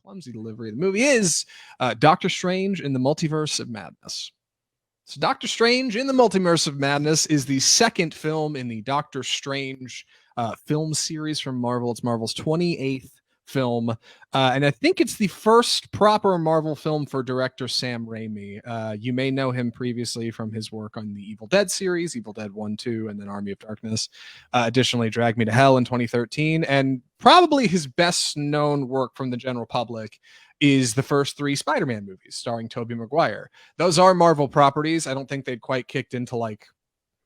clumsy delivery of the movie, is Doctor Strange in the Multiverse of Madness. So Doctor Strange in the Multiverse of Madness is the second film in the Doctor Strange film series from Marvel. It's Marvel's 28th film, and I think it's the first proper Marvel film for director Sam Raimi. You may know him previously from his work on the Evil Dead series, Evil Dead 1, 2, and then Army of Darkness. Additionally, Drag Me to Hell in 2013, and probably his best known work from the general public is the first 3 Spider-Man movies starring Tobey Maguire. Those are Marvel properties. I don't think they'd quite kicked into like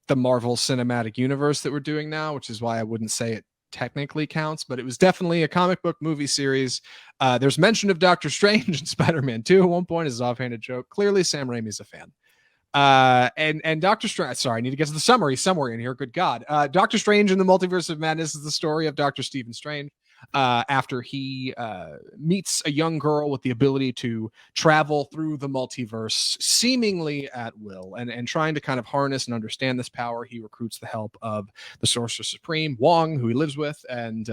the Marvel Cinematic Universe that we're doing now, which is why I wouldn't say it technically counts, but it was definitely a comic book movie series. There's mention of Doctor Strange and Spider-Man 2 at one point as an offhanded joke. Clearly, Sam Raimi's a fan. And Doctor Strange, sorry, I need to get to the summary somewhere in here. Good God. Doctor Strange in the Multiverse of Madness is the story of Dr. Stephen Strange. After he meets a young girl with the ability to travel through the multiverse seemingly at will, and trying to kind of harness and understand this power, he recruits the help of the Sorcerer Supreme, Wong, who he lives with, and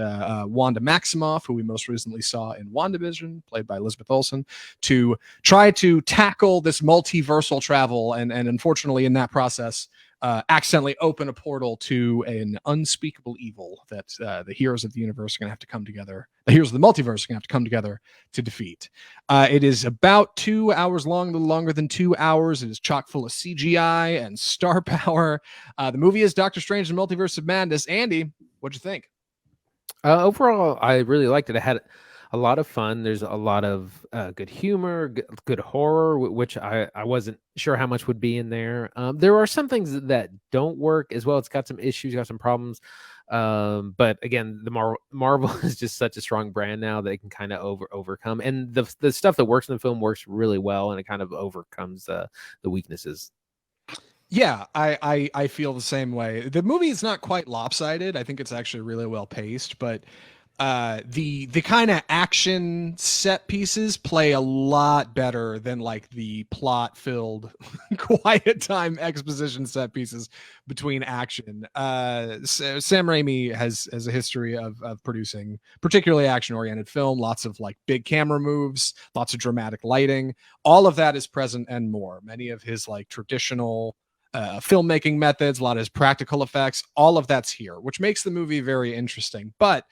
Wanda Maximoff, who we most recently saw in WandaVision, played by Elizabeth Olsen, to try to tackle this multiversal travel, and unfortunately in that process accidentally open a portal to an unspeakable evil that the heroes of the universe are going to have to come together. The heroes of the multiverse are going to have to come together to defeat. It is about 2 hours long, a little longer than 2 hours. It is chock full of CGI and star power. The movie is Doctor Strange and the Multiverse of Madness. Andy, what'd you think? Overall, I really liked it. I had a lot of fun. There's a lot of good humor, good horror, which I wasn't sure how much would be in there. There are some things that don't work as well. It's got some issues, got some problems. But again, the Marvel is just such a strong brand now that it can kind of overcome. And the stuff that works in the film works really well, and it kind of overcomes the weaknesses. Yeah, I feel the same way. The movie is not quite lopsided. I think it's actually really well paced, but the kind of action set pieces play a lot better than like the plot filled quiet time exposition set pieces between action. Sam Raimi has a history of producing particularly action oriented film, lots of like big camera moves, lots of dramatic lighting. All of that is present and more. Many of his like traditional filmmaking methods, a lot of his practical effects, all of that's here, which makes the movie very interesting. But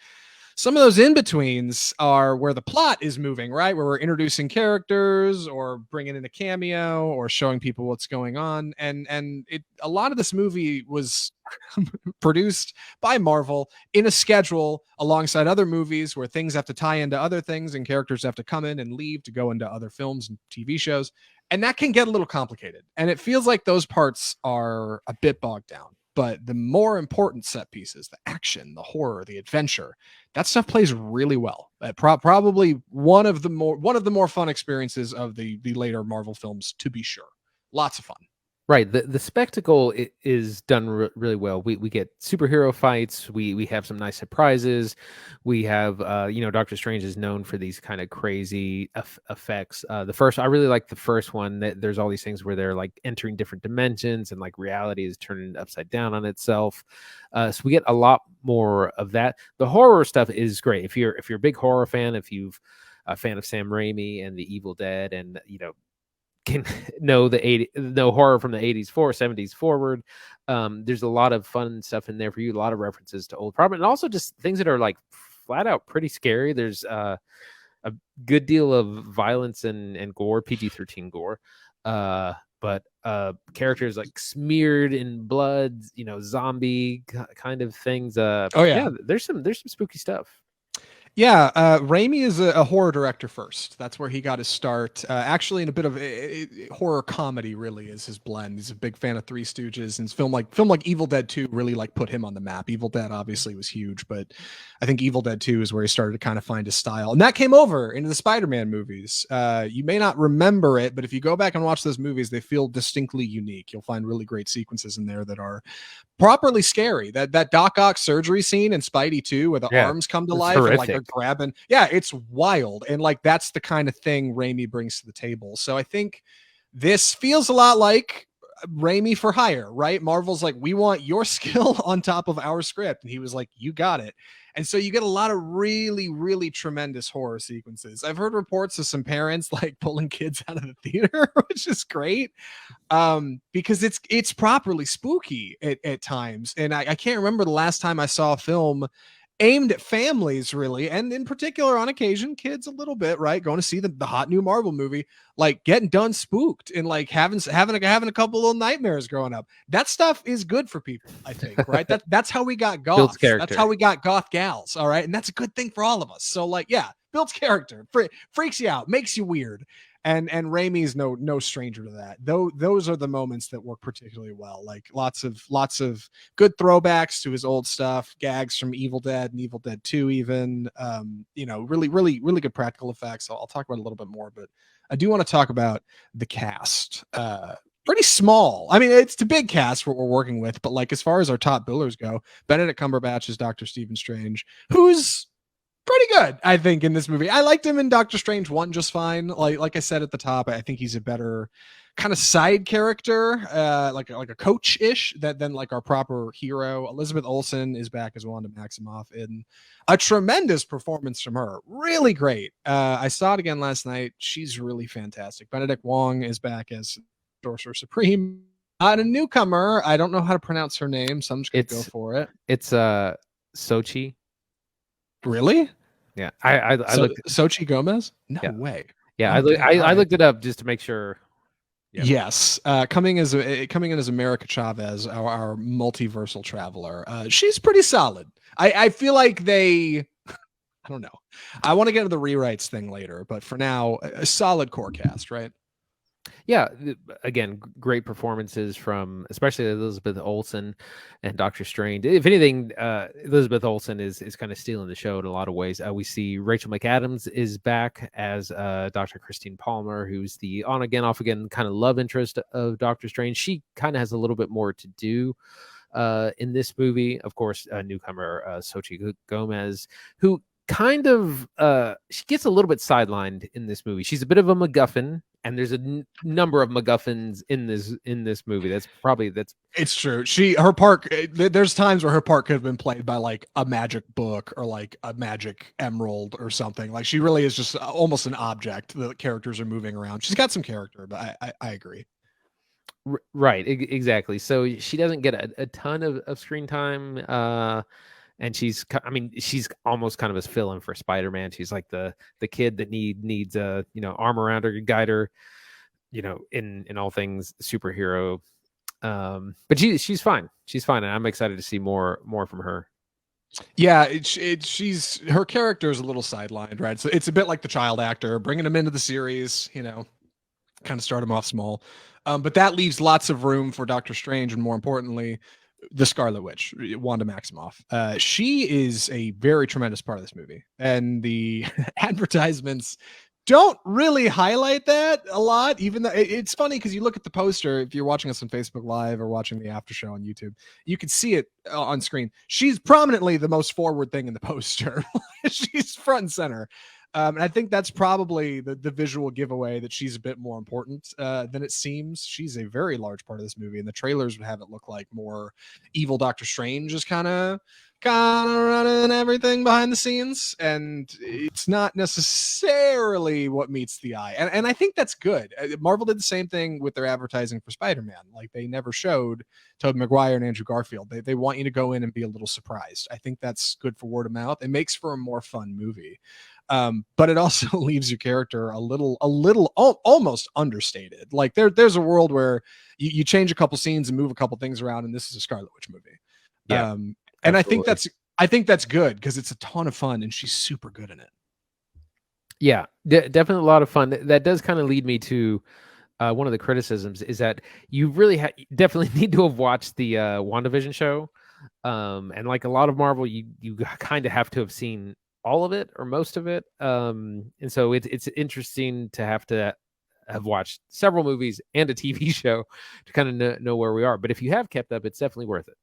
some of those in-betweens are where the plot is moving, right? Where we're introducing characters or bringing in a cameo or showing people what's going on. And a lot of this movie was produced by Marvel in a schedule alongside other movies where things have to tie into other things and characters have to come in and leave to go into other films and TV shows. And that can get a little complicated. And it feels like those parts are a bit bogged down. But the more important set pieces, the action, the horror, the adventure, that stuff plays really well. Probably one of the more fun experiences of the later Marvel films, to be sure. Lots of fun. Right. The spectacle is done really well. We get superhero fights. We have some nice surprises. We have, Doctor Strange is known for these kind of crazy effects. I really like the first one. That there's all these things where they're like entering different dimensions and like reality is turning upside down on itself. So we get a lot more of that. The horror stuff is great. If you're a big horror fan, if you've a fan of Sam Raimi and the Evil Dead, and can know horror from the 80s 70s forward. There's a lot of fun stuff in there for you, a lot of references to old problem, and also just things that are like flat out pretty scary. There's a good deal of violence and gore, PG-13 gore, but characters like smeared in blood, zombie kind of things. There's some spooky stuff. Yeah, Raimi is a horror director first. That's where he got his start. Actually, in a bit of horror comedy, really is his blend. He's a big fan of Three Stooges, and film like Evil Dead 2 really like put him on the map. Evil Dead obviously was huge, but I think Evil Dead 2 is where he started to kind of find his style, and that came over into the Spider-Man movies. You may not remember it, but if you go back and watch those movies, they feel distinctly unique. You'll find really great sequences in there that are properly scary. That Doc Ock surgery scene in Spidey 2 where the arms come to life and like they're grabbing. Yeah, it's wild. And like that's the kind of thing Raimi brings to the table. So I think this feels a lot like Raimi for hire, right? Marvel's like, we want your skill on top of our script. And he was like, you got it. And so you get a lot of really, really tremendous horror sequences. I've heard reports of some parents like pulling kids out of the theater, which is great. Because it's properly spooky at times. And I can't remember the last time I saw a film aimed at families, really, and in particular on occasion kids a little bit, right, going to see the hot new Marvel movie, like getting done spooked and like having a couple little nightmares growing up. That stuff is good for people, I think, right? That's how we got Builds goths. character. That's how we got goth gals, all right? And that's a good thing for all of us. So like, yeah, builds character, freaks you out, makes you weird. And Raimi's no stranger to that. Though those are the moments that work particularly well. Like lots of good throwbacks to his old stuff, gags from Evil Dead and Evil Dead 2 even. Really good practical effects. I'll talk about it a little bit more, but I do want to talk about the cast. Pretty small. I mean, it's a big cast what we're working with, but like as far as our top billers go, Benedict Cumberbatch is Dr. Stephen Strange, who's pretty good, I think, in this movie. I liked him in Doctor Strange 1 just fine. Like I said at the top, I think he's a better kind of side character, like a coach-ish than like our proper hero. Elizabeth Olsen is back as Wanda Maximoff in a tremendous performance from her. Really great. I saw it again last night. She's really fantastic. Benedict Wong is back as Sorcerer Supreme. And a newcomer, I don't know how to pronounce her name, so I'm just gonna go for it. It's Sochi. Really? Yeah, I looked. Sochi Gomez? No way. Yeah, I looked it up just to make sure. Yep. Yes, coming in as America Chavez, our multiversal traveler. She's pretty solid. I feel like I don't know. I want to get to the rewrites thing later, but for now, a solid core cast, right? Yeah, again, great performances from especially Elizabeth Olsen and Doctor Strange. If anything, Elizabeth Olsen is kind of stealing the show in a lot of ways. We see Rachel McAdams is back as Dr. Christine Palmer, who's the on again, off again kind of love interest of Doctor Strange. She kind of has a little bit more to do in this movie. Of course, newcomer Sochi Gomez, who kind of she gets a little bit sidelined in this movie. She's a bit of a MacGuffin, and there's a number of MacGuffins in this movie. It's true. Her part, there's times where her part could have been played by like a magic book or like a magic emerald or something. Like she really is just almost an object. The characters are moving around. She's got some character, but I agree. Right, exactly. So she doesn't get a ton of screen time. And she's almost kind of a fill-in for Spider-Man. She's like the kid that needs arm around her to guide her, in all things superhero. But she's fine. She's fine, and I'm excited to see more from her. Yeah, she's her character is a little sidelined, right? So it's a bit like the child actor, bringing him into the series, kind of start him off small. But that leaves lots of room for Doctor Strange, and more importantly, the Scarlet Witch, Wanda Maximoff. She is a very tremendous part of this movie, and the advertisements don't really highlight that a lot. Even though it's funny because you look at the poster, if you're watching us on Facebook Live or watching the after show on YouTube, you can see it on screen. She's prominently the most forward thing in the poster. She's front and center. And I think that's probably the visual giveaway that she's a bit more important than it seems. She's a very large part of this movie, and the trailers would have it look like more evil Doctor Strange is kind of running everything behind the scenes, and it's not necessarily what meets the eye. And I think that's good. Marvel did the same thing with their advertising for Spider-Man. Like they never showed Tobey Maguire and Andrew Garfield. They want you to go in and be a little surprised. I think that's good for word of mouth. It makes for a more fun movie. But it also leaves your character a little almost understated. Like there's a world where you change a couple scenes and move a couple things around, and this is a Scarlet Witch movie. Yeah, and I think that's good because it's a ton of fun, and she's super good in it. Yeah, definitely a lot of fun. That does kind of lead me to one of the criticisms is that you really definitely need to have watched the WandaVision show, and like a lot of Marvel, you kind of have to have seen all of it or most of it, and so it's interesting to have watched several movies and a TV show to kind of know where we are. But if you have kept up, it's definitely worth it.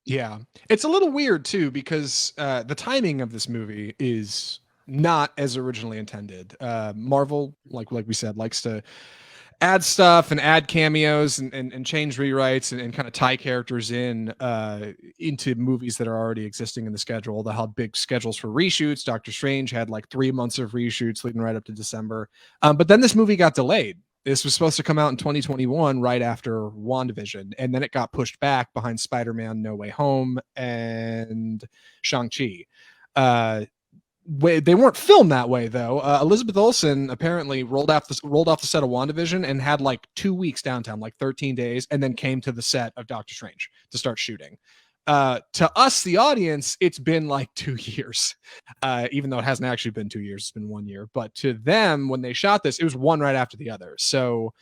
Yeah, it's a little weird too because the timing of this movie is not as originally intended. Marvel, like we said, likes to add stuff and add cameos and change rewrites and kind of tie characters into movies that are already existing in the schedule. They'll have big schedules for reshoots. Doctor Strange had like 3 months of reshoots leading right up to December. But then this movie got delayed. This was supposed to come out in 2021 right after WandaVision, and then it got pushed back behind Spider-Man No Way Home and Shang-Chi. They weren't filmed that way though. Elizabeth Olsen apparently rolled off the set of WandaVision and had like 2 weeks downtime, like 13 days, and then came to the set of Doctor Strange to start shooting. To us, the audience, it's been like 2 years, even though it hasn't actually been 2 years. It's been 1 year. But to them, when they shot this, it was one right after the other. So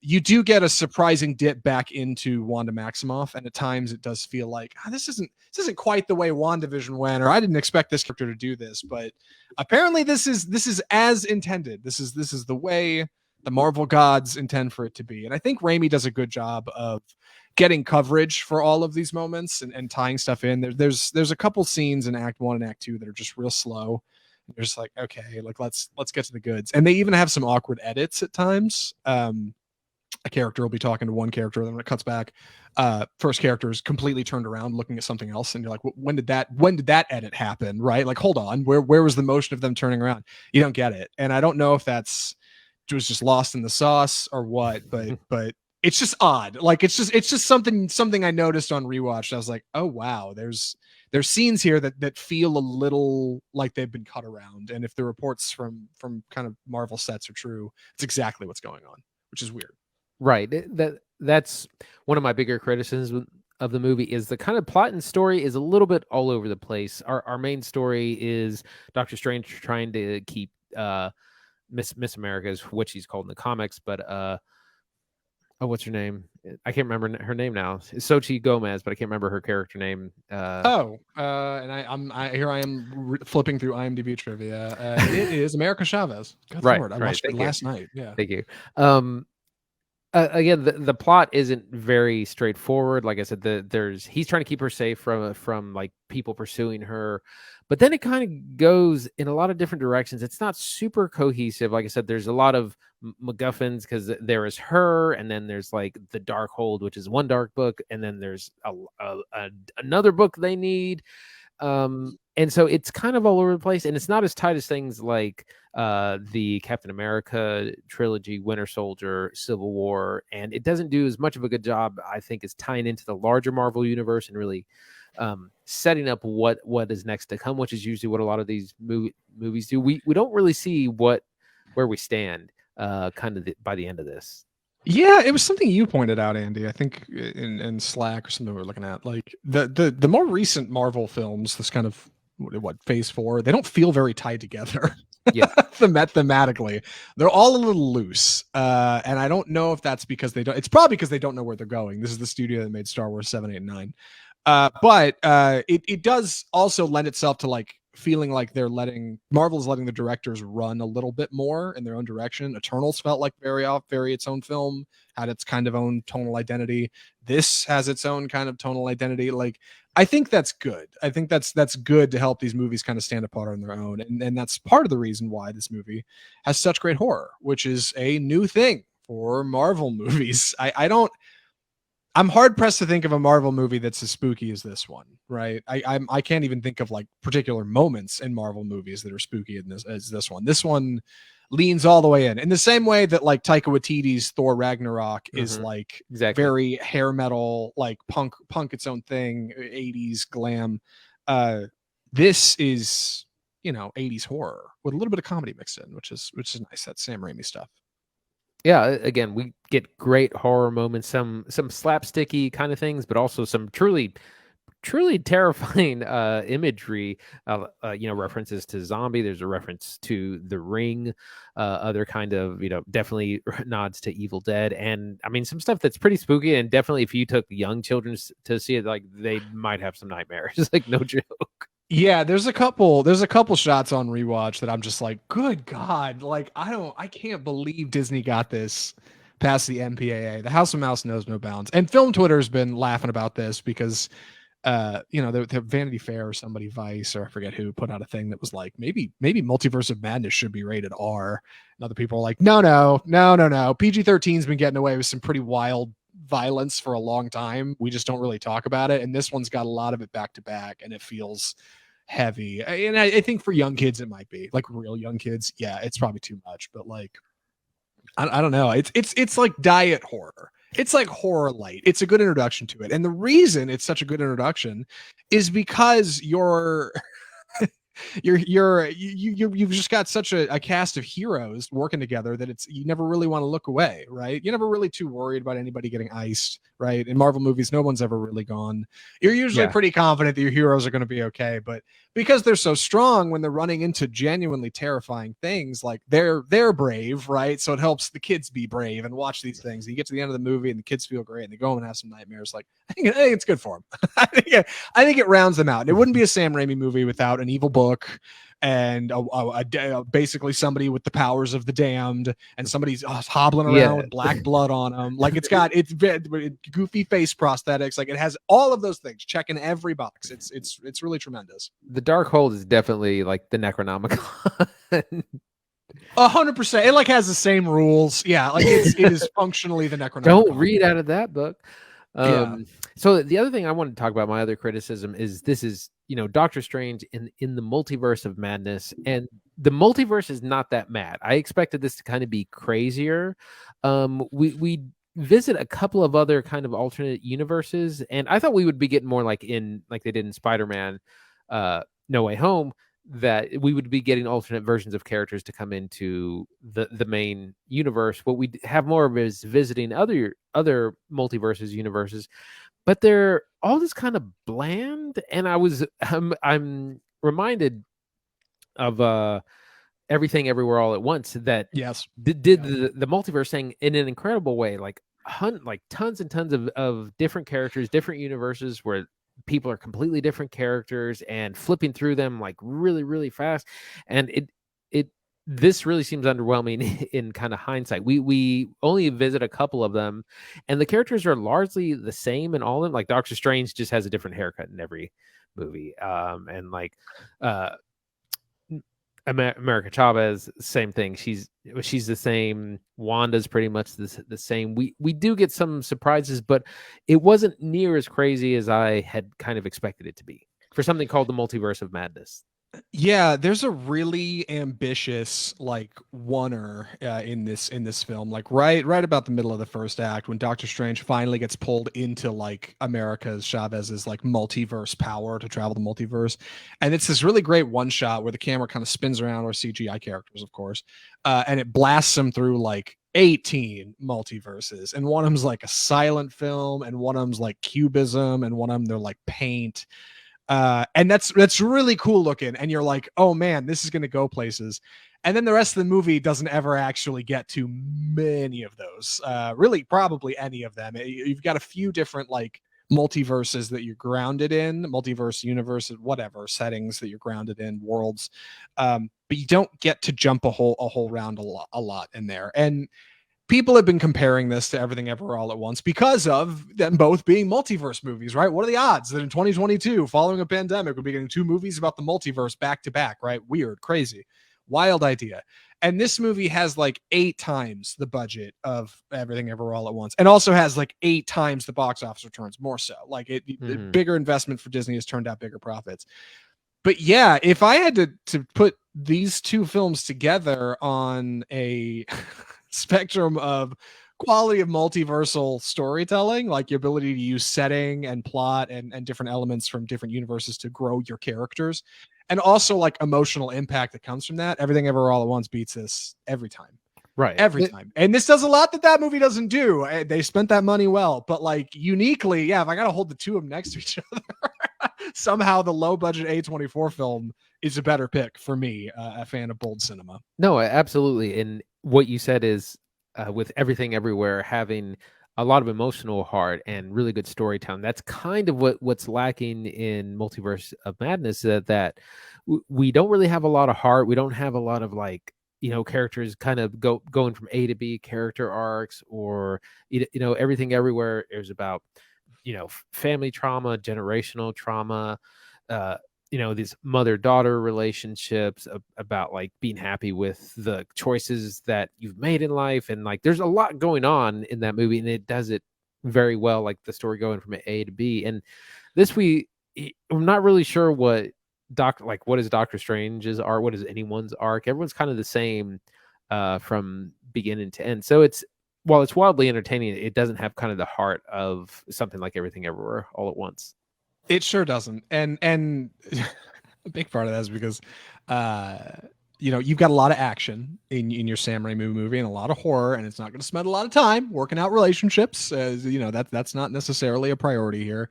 you do get a surprising dip back into Wanda Maximoff, and at times it does feel like this isn't quite the way WandaVision went, or I didn't expect this character to do this. But apparently, this is as intended. This is the way the Marvel gods intend for it to be, and I think Raimi does a good job of getting coverage for all of these moments and tying stuff in. There's a couple scenes in Act 1 and Act 2 that are just real slow. You're just like, okay, like let's get to the goods. And they even have some awkward edits at times. A character will be talking to one character, then when it cuts back, first character is completely turned around looking at something else, and you're like, when did that edit happen? Right? Like, hold on, where was the motion of them turning around? You don't get it. And I don't know if that's was just lost in the sauce or what, but it's just odd. Like it's just something I noticed on rewatch. I was like, oh wow, there's scenes here that feel a little like they've been cut around. And if the reports from kind of Marvel sets are true, it's exactly what's going on, which is weird. Right. That's one of my bigger criticisms of the movie is the kind of plot and story is a little bit all over the place. Our main story is Doctor Strange trying to keep Miss America is what she's called in the comics, but what's her name? I can't remember her name now. It's Xochitl Gomez, but I can't remember her character name. And I am flipping through IMDb trivia. It is America Chavez. Good Lord, I watched it last night. Yeah, thank you. Again, the plot isn't very straightforward. Like I said, he's trying to keep her safe from like people pursuing her, but then it kind of goes in a lot of different directions. It's not super cohesive. Like I said, there's a lot of MacGuffins because there is her, and then there's like the Darkhold, which is one dark book, and then there's another book they need. And so it's kind of all over the place, and it's not as tight as things like the Captain America trilogy, Winter Soldier, Civil War, and it doesn't do as much of a good job, I think, as tying into the larger Marvel universe and really setting up what is next to come, which is usually what a lot of these movies do. We don't really see where we stand by the end of this. Yeah, it was something you pointed out, Andy. I think in Slack or something we were looking at. Like the more recent Marvel films, this kind of Phase 4, they don't feel very tied together. Yeah, thematically, they're all a little loose. And I don't know if that's because they don't. It's probably because they don't know where they're going. This is the studio that made Star Wars 7, 8, and 9. But it does also lend itself to like feeling like Marvel's letting the directors run a little bit more in their own direction. Eternals felt like very its own film, had its kind of own tonal identity. This has its own kind of tonal identity. Like, I think that's good. I think that's good to help these movies kind of stand apart on their own. And that's part of the reason why this movie has such great horror, which is a new thing for Marvel movies. I'm hard pressed to think of a Marvel movie that's as spooky as this one, right? I can't even think of like particular moments in Marvel movies that are spooky as this one. This one leans all the way in the same way that like Taika Waititi's Thor Ragnarok is like very hair metal, like punk its own thing, 80s glam. This is 80s horror with a little bit of comedy mixed in, which is nice. That's Sam Raimi stuff. Yeah, again, we get great horror moments, some slapsticky kind of things, but also some truly terrifying imagery. References to Zombie. There's a reference to The Ring. Other kind of definitely nods to Evil Dead, and I mean some stuff that's pretty spooky. And definitely, if you took young children to see it, like they might have some nightmares. Like no joke. Yeah, there's a couple shots on rewatch that I'm just like, good God, like I can't believe Disney got this past the MPAA. The House of Mouse knows no bounds. And film Twitter's been laughing about this because the Vanity Fair or somebody, Vice, or I forget who, put out a thing that was like, maybe Multiverse of Madness should be rated R. And other people are like, no. PG-13's been getting away with some pretty wild violence for a long time. We just don't really talk about it. And this one's got a lot of it back to back, and it feels heavy. And I think for young kids, it might be like real young kids. Yeah, it's probably too much, but like, I don't know. It's like diet horror. It's like horror light. It's a good introduction to it. And the reason it's such a good introduction is because you've just got such a cast of heroes working together that you never really want to look away, right? You're never really too worried about anybody getting iced, right? In Marvel movies, no one's ever really gone. You're usually pretty confident that your heroes are going to be okay, but because they're so strong, when they're running into genuinely terrifying things, like they're brave, right? So it helps the kids be brave and watch these things. You get to the end of the movie and the kids feel great and they go home and have some nightmares. Like, I think it's good for them. I think it rounds them out. And it wouldn't be a Sam Raimi movie without an evil book and basically somebody with the powers of the damned, and somebody's hobbling around with black blood on them. Like it's goofy face prosthetics. Like it has all of those things checking every box. It's really tremendous. The Darkhold is definitely like the Necronomicon. 100%. It like has the same rules. Yeah, like it is functionally the Necronomicon. Don't read out of that book. So the other thing I want to talk about, my other criticism, is this is, Doctor Strange in the Multiverse of Madness, and the multiverse is not that mad. I expected this to kind of be crazier. We visit a couple of other kind of alternate universes, and I thought we would be getting more like they did in Spider-Man No Way Home, that we would be getting alternate versions of characters to come into the main universe. What we have more of is visiting other multiverses, universes, but they're all just kind of bland. And I'm reminded of Everything Everywhere All at Once, that did the multiverse thing in an incredible way, like tons and tons of different characters, different universes where people are completely different characters and flipping through them like really, really fast. And this really seems underwhelming in kind of hindsight. We only visit a couple of them, and the characters are largely the same in all of them. Like Doctor Strange just has a different haircut in every movie. And like America Chavez, same thing. She's the same. Wanda's pretty much the same. We do get some surprises, but it wasn't near as crazy as I had kind of expected it to be for something called the Multiverse of Madness. Yeah, there's a really ambitious like oneer in this film, like right about the middle of the first act, when Doctor Strange finally gets pulled into like Chavez's like multiverse power to travel the multiverse. And it's this really great one shot where the camera kind of spins around, or CGI characters, of course, and it blasts them through like 18 multiverses, and one of them's like a silent film, and one of them's like cubism, and one of them they're like paint. And that's really cool looking, and you're like, oh man, this is going to go places. And then the rest of the movie doesn't ever actually get to many of those, really probably any of them. You've got a few different like multiverses that you're grounded in, multiverse universes, whatever settings that you're grounded in, worlds, but you don't get to jump a whole round a lot in there. And people have been comparing this to Everything Everywhere All at Once because of them both being multiverse movies, right? What are the odds that in 2022, following a pandemic, we'll be getting two movies about the multiverse back to back, right? Weird, crazy, wild idea. And this movie has like 8 times the budget of Everything Everywhere All at Once, and also has like 8 times the box office returns, more so. Like bigger investment for Disney has turned out bigger profits. But yeah, if I had to put these two films together on a spectrum of quality of multiversal storytelling, like your ability to use setting and plot and different elements from different universes to grow your characters, and also like emotional impact that comes from that, Everything Ever All at Once beats this every time. Right. Every time. And this does a lot that movie doesn't do. They spent that money well, but like uniquely, yeah, if I got to hold the two of them next to each other, somehow the low budget A24 film is a better pick for me, a fan of bold cinema. No, absolutely. And what you said is with Everything Everywhere having a lot of emotional heart and really good storytelling, that's kind of what's lacking in Multiverse of Madness, that we don't really have a lot of heart. We don't have a lot of like, characters kind of going from A to B, character arcs, or Everything Everywhere is about family trauma, generational trauma, these mother-daughter relationships, about like being happy with the choices that you've made in life. And like there's a lot going on in that movie, and it does it very well, like the story going from A to B. And this I'm not really sure what what is Doctor Strange's arc, what is anyone's arc. Everyone's kind of the same from beginning to end. So while it's wildly entertaining, it doesn't have kind of the heart of something like Everything Everywhere All at Once. It sure doesn't. And a big part of that is because you've got a lot of action in your Sam Raimi movie and a lot of horror, and it's not going to spend a lot of time working out relationships. That's not necessarily a priority here.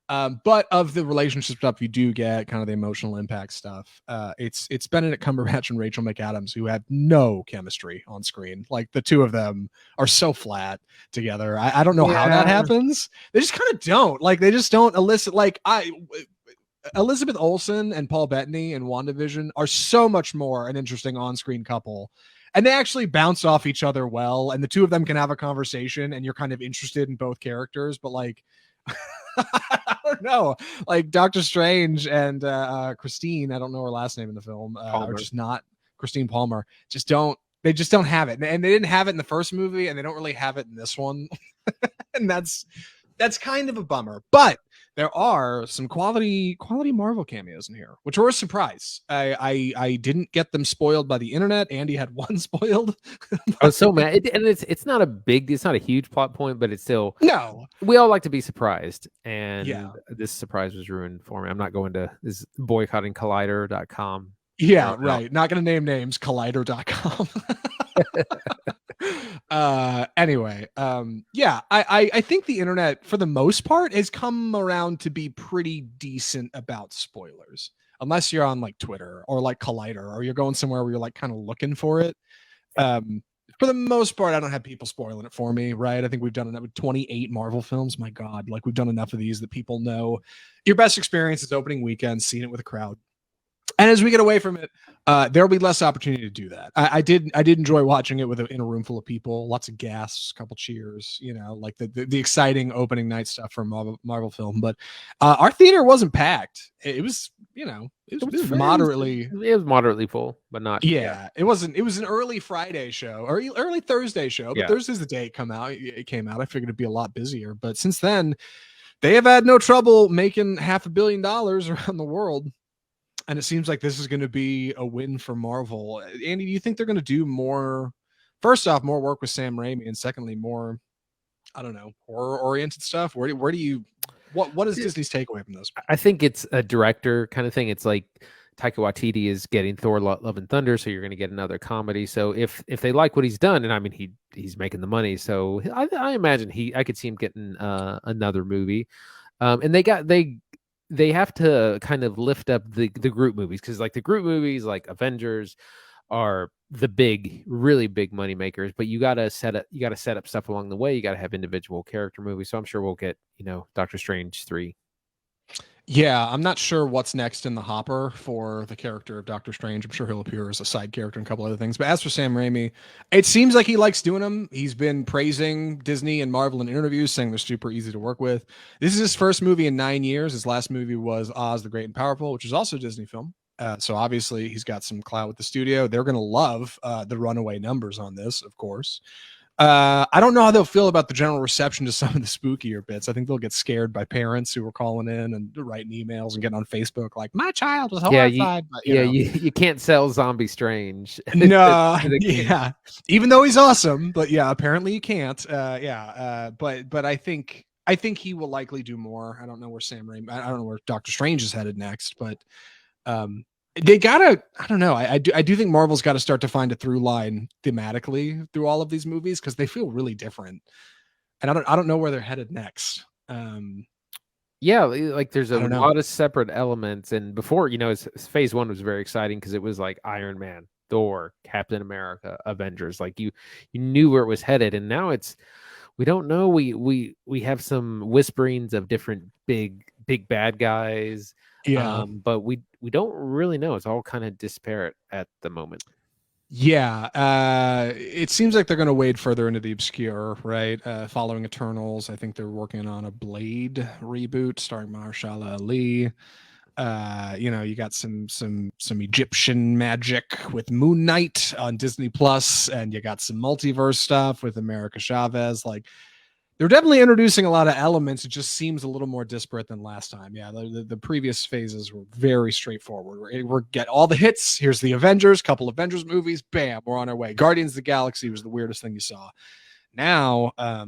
But of the relationship stuff, you do get kind of the emotional impact stuff. It's Benedict Cumberbatch and Rachel McAdams, who have no chemistry on screen. Like the two of them are so flat together. I don't know how that happens. They just kind of don't. Like they just don't elicit. Like Elizabeth Olsen and Paul Bettany in WandaVision are so much more an interesting on-screen couple. And they actually bounce off each other well. And the two of them can have a conversation and you're kind of interested in both characters. But like, I don't know. Like Doctor Strange and Christine, I don't know her last name in the film, are just not Christine Palmer. They just don't have it. And they didn't have it in the first movie and they don't really have it in this one. And that's kind of a bummer. But there are some quality Marvel cameos in here, which were a surprise. I didn't get them spoiled by the internet. Andy had one spoiled. I was so mad. And it's not a huge plot point, but it's still, no. We all like to be surprised. And this surprise was ruined for me. I'm not going to boycotting Collider.com. Yeah, right. Not going to name names. Collider.com. Anyway, I think the internet for the most part has come around to be pretty decent about spoilers, unless you're on like Twitter or like Collider, or you're going somewhere where you're like kind of looking for it. For the most part, I don't have people spoiling it for me, right? I think we've done enough with 28 Marvel films. My God, like we've done enough of these that people know your best experience is opening weekend, seeing it with a crowd. And as we get away from it, there'll be less opportunity to do that. I did enjoy watching it in a room full of people, lots of gasps, a couple cheers, like the exciting opening night stuff from Marvel film. But our theater wasn't packed. It was, it was moderately. It was moderately full, but not. Yeah, it wasn't. It was an early Friday show or early Thursday show. But Thursday's the day it came out. I figured it'd be a lot busier. But since then, they have had no trouble making $500 million around the world. And it seems like this is going to be a win for Marvel. Andy, do you think they're going to do more? First off, more work with Sam Raimi, and secondly, more, I don't know, horror-oriented stuff. Where do you? What is Disney's takeaway from this? I think it's a director kind of thing. It's like Taika Waititi is getting Thor: Love and Thunder, so you're going to get another comedy. So if they like what he's done, and I mean he's making the money, so I imagine I could see him getting another movie. And they have to kind of lift up the group movies, because like the group movies like Avengers are the really big money makers, but you gotta set up stuff along the way. You gotta have individual character movies. So I'm sure we'll get Doctor Strange 3. Yeah, I'm not sure what's next in the hopper for the character of Doctor Strange. I'm sure he'll appear as a side character and a couple other things. But as for Sam Raimi, it seems like he likes doing them. He's been praising Disney and Marvel in interviews, saying they're super easy to work with. This is his first movie in 9 years. His last movie was Oz the Great and Powerful, which is also a Disney film. So obviously he's got some clout with the studio. They're going to love the runaway numbers on this, of course. I don't know how they'll feel about the general reception to some of the spookier bits. I think they'll get scared by parents who are calling in and writing emails and getting on Facebook like, my child was horrified. You can't sell Zombie Strange. No, yeah. Even though he's awesome, but yeah, apparently you can't. But I think he will likely do more. I don't know where Sam Raimi. I don't know where Doctor Strange is headed next, but they gotta, I don't know. I do think Marvel's got to start to find a through line thematically through all of these movies, because they feel really different, and I don't know where they're headed next. Like there's a lot of separate elements, and before phase 1 was very exciting because it was like Iron Man, Thor, Captain America, Avengers. Like you knew where it was headed, and now we don't know. We have some whisperings of different big bad guys. Yeah. But we don't really know. It's all kind of disparate at the moment. Yeah, it seems like they're going to wade further into the obscure, right? Following Eternals, I think they're working on a Blade reboot starring Mahershala Ali. You got some Egyptian magic with Moon Knight on Disney Plus, and you got some multiverse stuff with America Chavez. Like, they're definitely introducing a lot of elements. It just seems a little more disparate than last time. Yeah, the previous phases were very straightforward. We're get all the hits. Here's the Avengers, couple Avengers movies. Bam, we're on our way. Guardians of the Galaxy was the weirdest thing you saw. Now, I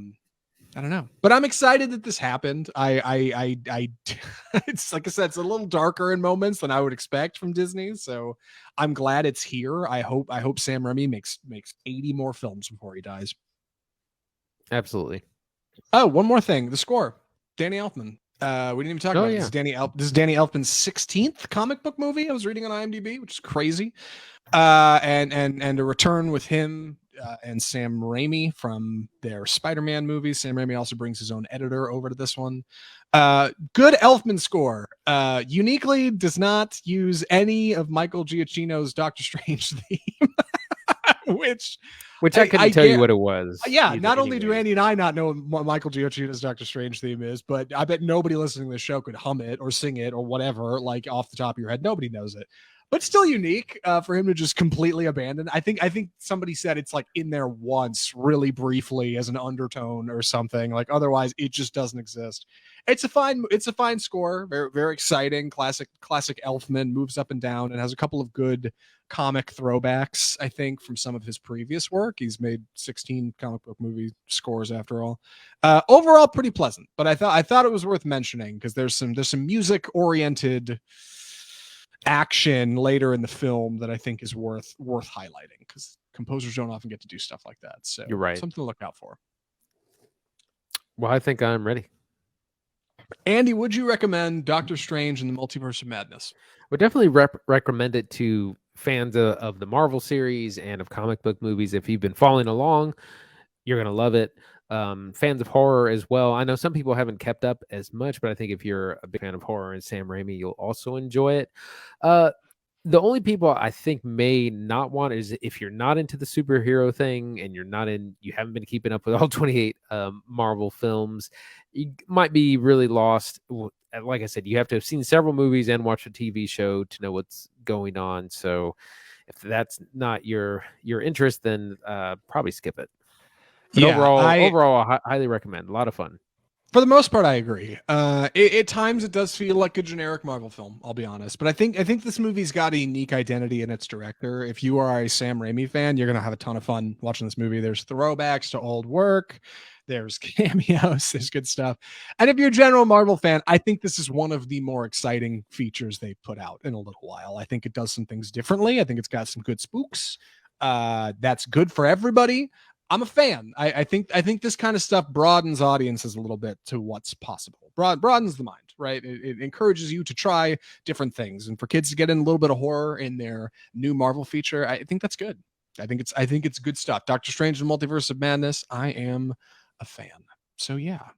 don't know, but I'm excited that this happened. It's like I said, it's a little darker in moments than I would expect from Disney. So I'm glad it's here. I hope Sam Raimi makes 80 more films before he dies. Absolutely. Oh, one more thing. The score. Danny Elfman. We didn't even talk Oh about it. yeah. This is Danny Elfman's 16th comic book movie. I was reading on IMDb, which is crazy. And a return with him and Sam Raimi from their Spider-Man movies. Sam Raimi also brings his own editor over to this one. Good Elfman score. Uniquely does not use any of Michael Giacchino's Doctor Strange theme, which Which I couldn't tell you what it was. yeah, either, not only do anyways. Andy and I not know what Michael Giacchino's Doctor Strange theme is, but I bet nobody listening to the show could hum it or sing it or whatever, like off the top of your head. Nobody knows it, but still unique for him to just completely abandon. I think somebody said it's like in there once, really briefly, as an undertone or something. Like otherwise, it just doesn't exist. It's a fine score. Very very exciting. Classic Elfman moves up and down and has a couple of good comic throwbacks, I think, from some of his previous work. He's made 16 comic book movie scores after all. Overall, pretty pleasant, but I thought it was worth mentioning because there's some music oriented action later in the film that I think is worth highlighting because composers don't often get to do stuff like that. So You're right. something to look out for. Well, I think I'm ready. Andy, would you recommend Doctor Strange and the Multiverse of Madness? Would definitely recommend it to fans of the Marvel series and of comic book movies. If you've been following along, you're gonna love it. Fans of horror as well. I know some people haven't kept up as much, but I think if you're a big fan of horror and Sam Raimi, you'll also enjoy it. Uh, the only people I think may not want is if you're not into the superhero thing and you haven't been keeping up with all 28 Marvel films, you might be really lost. Like I said, you have to have seen several movies and watch a TV show to know what's going on. So if that's not your interest, then probably skip it. But Yeah, overall, I highly recommend. A lot of fun. for the most part, I agree. At times, it does feel like a generic Marvel film. I'll be honest, but I think this movie's got a unique identity in its director. If you are a Sam Raimi fan, you're gonna have a ton of fun watching this movie. There's throwbacks to old work. There's cameos. There's good stuff. And if you're a general Marvel fan, I think this is one of the more exciting features they've put out in a little while. I think it does some things differently. I think it's got some good spooks. That's good for everybody. I'm a fan. I think this kind of stuff broadens audiences a little bit to what's possible. Broadens the mind, right? It encourages you to try different things, and for kids to get in a little bit of horror in their new Marvel feature, I think that's good. I think it's good stuff. Doctor Strange and Multiverse of Madness. I am a fan. So yeah.